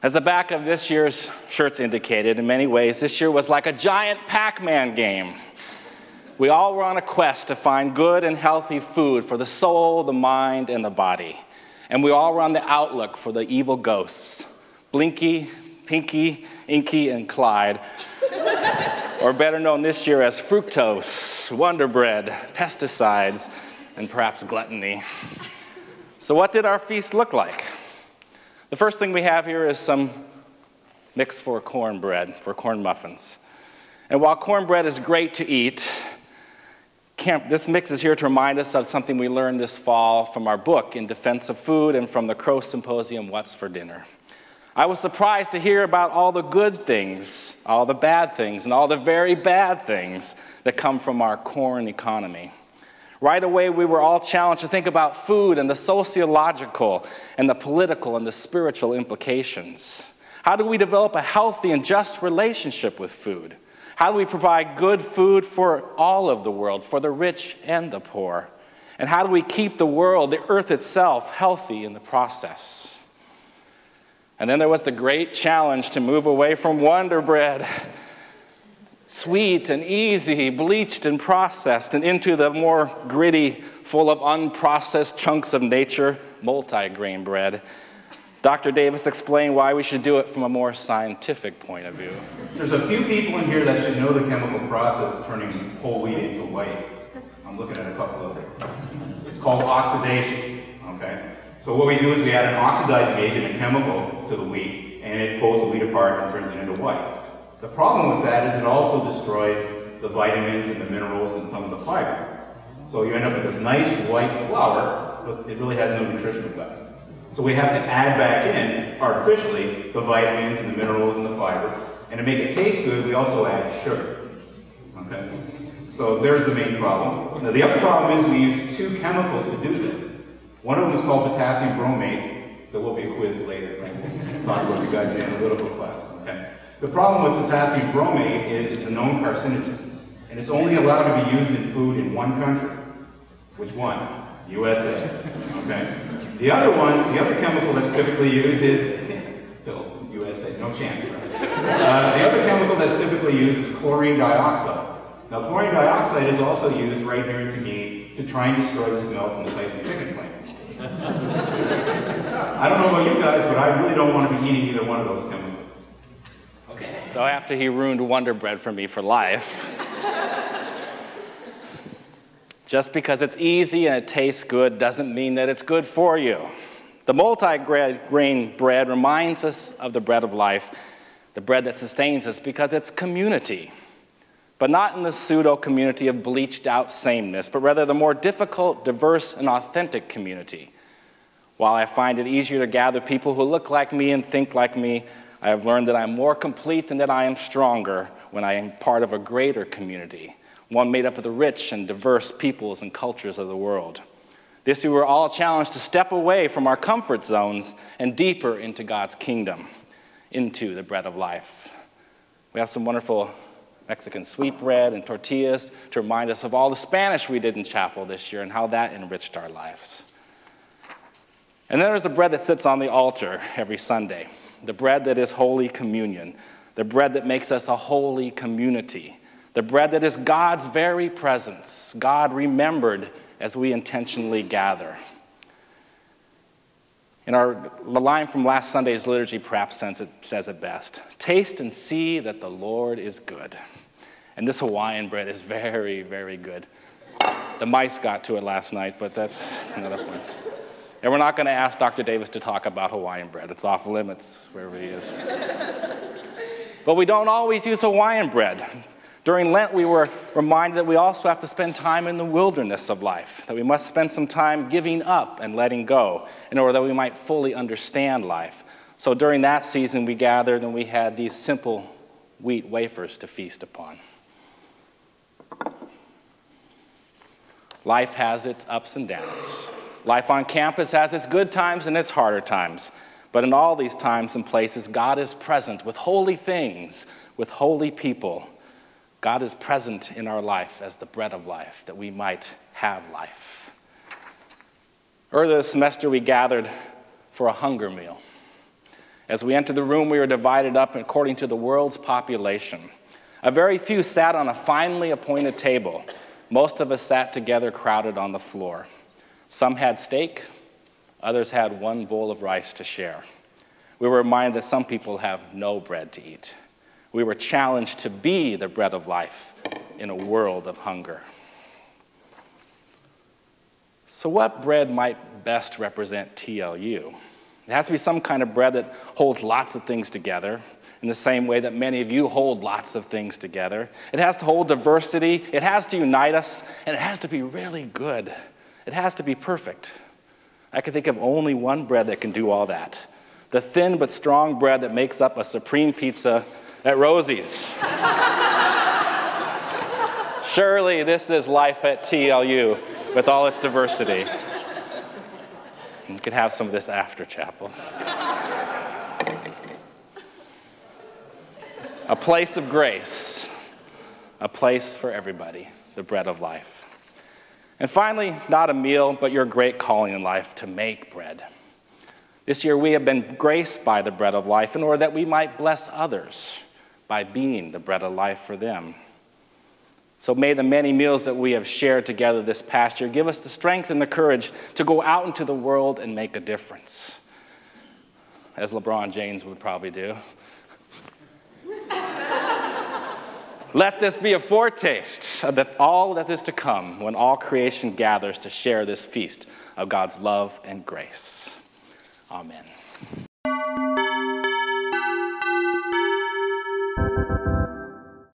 As the back of this year's shirts indicated, in many ways, this year was like a giant Pac-Man game. We all were on a quest to find good and healthy food for the soul, the mind, and the body. And we all were on the outlook for the evil ghosts, Blinky, Pinky, Inky, and Clyde, or better known this year as fructose, Wonder Bread, pesticides, and perhaps gluttony. So what did our feast look like? The first thing we have here is some mix for cornbread, for corn muffins. And while cornbread is great to eat, this mix is here to remind us of something we learned this fall from our book, In Defense of Food, and from the Crow Symposium, What's for Dinner. I was surprised to hear about all the good things, all the bad things, and all the very bad things that come from our corn economy. Right away, we were all challenged to think about food and the sociological and the political and the spiritual implications. How do we develop a healthy and just relationship with food? How do we provide good food for all of the world, for the rich and the poor? And how do we keep the world, the earth itself, healthy in the process? And then there was the great challenge to move away from Wonder Bread, sweet and easy, bleached and processed, and into the more gritty, full of unprocessed chunks of nature, multi-grain bread. Dr. Davis explained why we should do it from a more scientific point of view. There's a few people in here that should know the chemical process of turning whole wheat into white. I'm looking at a couple of them. It's called oxidation, okay? So what we do is we add an oxidizing agent, a chemical, to the wheat, and it pulls the wheat apart and turns it into white. The problem with that is it also destroys the vitamins and the minerals and some of the fiber. So you end up with this nice white flour, but it really has no nutritional value. So we have to add back in, artificially, the vitamins and the minerals and the fiber. And to make it taste good, we also add sugar. Okay? So there's the main problem. Now the other problem is we use two chemicals to do this. One of them is called potassium bromate. There will be a quiz later, right? Talk about you guys in the analytical class. Okay? The problem with potassium bromate is it's a known carcinogen, and it's only allowed to be used in food in one country. Which one? USA. Okay. The other one, the other chemical that's typically used is Phil, USA. No chance. Right? The other chemical that's typically used is chlorine dioxide. Now, chlorine dioxide is also used right here in Seguin to try and destroy the smell from the Tyson chicken plant. I don't know about you guys, but I really don't want to be eating either one of those chemicals. So after he ruined Wonder Bread for me for life, just because it's easy and it tastes good doesn't mean that it's good for you. The multi-grain bread reminds us of the bread of life, the bread that sustains us, because it's community, but not in the pseudo-community of bleached-out sameness, but rather the more difficult, diverse, and authentic community. While I find it easier to gather people who look like me and think like me, I have learned that I'm more complete and that I am stronger when I am part of a greater community, one made up of the rich and diverse peoples and cultures of the world. This year, we're all challenged to step away from our comfort zones and deeper into God's kingdom, into the bread of life. We have some wonderful Mexican sweet bread and tortillas to remind us of all the Spanish we did in chapel this year and how that enriched our lives. And then there's the bread that sits on the altar every Sunday, the bread that is Holy Communion, the bread that makes us a holy community, the bread that is God's very presence, God remembered as we intentionally gather. In the line from last Sunday's liturgy perhaps says it best. Taste and see that the Lord is good. And this Hawaiian bread is very, very good. The mice got to it last night, but that's another point. And we're not going to ask Dr. Davis to talk about Hawaiian bread. It's off limits wherever he is. But we don't always use Hawaiian bread. During Lent, we were reminded that we also have to spend time in the wilderness of life, that we must spend some time giving up and letting go in order that we might fully understand life. So during that season, we gathered and we had these simple wheat wafers to feast upon. Life has its ups and downs. Life on campus has its good times and its harder times. But in all these times and places, God is present with holy things, with holy people. God is present in our life as the bread of life, that we might have life. Earlier this semester, we gathered for a hunger meal. As we entered the room, we were divided up according to the world's population. A very few sat on a finely appointed table. Most of us sat together, crowded on the floor. Some had steak, others had one bowl of rice to share. We were reminded that some people have no bread to eat. We were challenged to be the bread of life in a world of hunger. So what bread might best represent TLU? It has to be some kind of bread that holds lots of things together in the same way that many of you hold lots of things together. It has to hold diversity, it has to unite us, and it has to be really good. It has to be perfect. I can think of only one bread that can do all that. The thin but strong bread that makes up a supreme pizza at Rosie's. Surely this is life at TLU with all its diversity. You could have some of this after chapel. A place of grace, a place for everybody, the bread of life. And finally, not a meal, but your great calling in life to make bread. This year we have been graced by the bread of life in order that we might bless others by being the bread of life for them. So may the many meals that we have shared together this past year give us the strength and the courage to go out into the world and make a difference, as LeBron James would probably do. Let this be a foretaste of all that is to come when all creation gathers to share this feast of God's love and grace. Amen.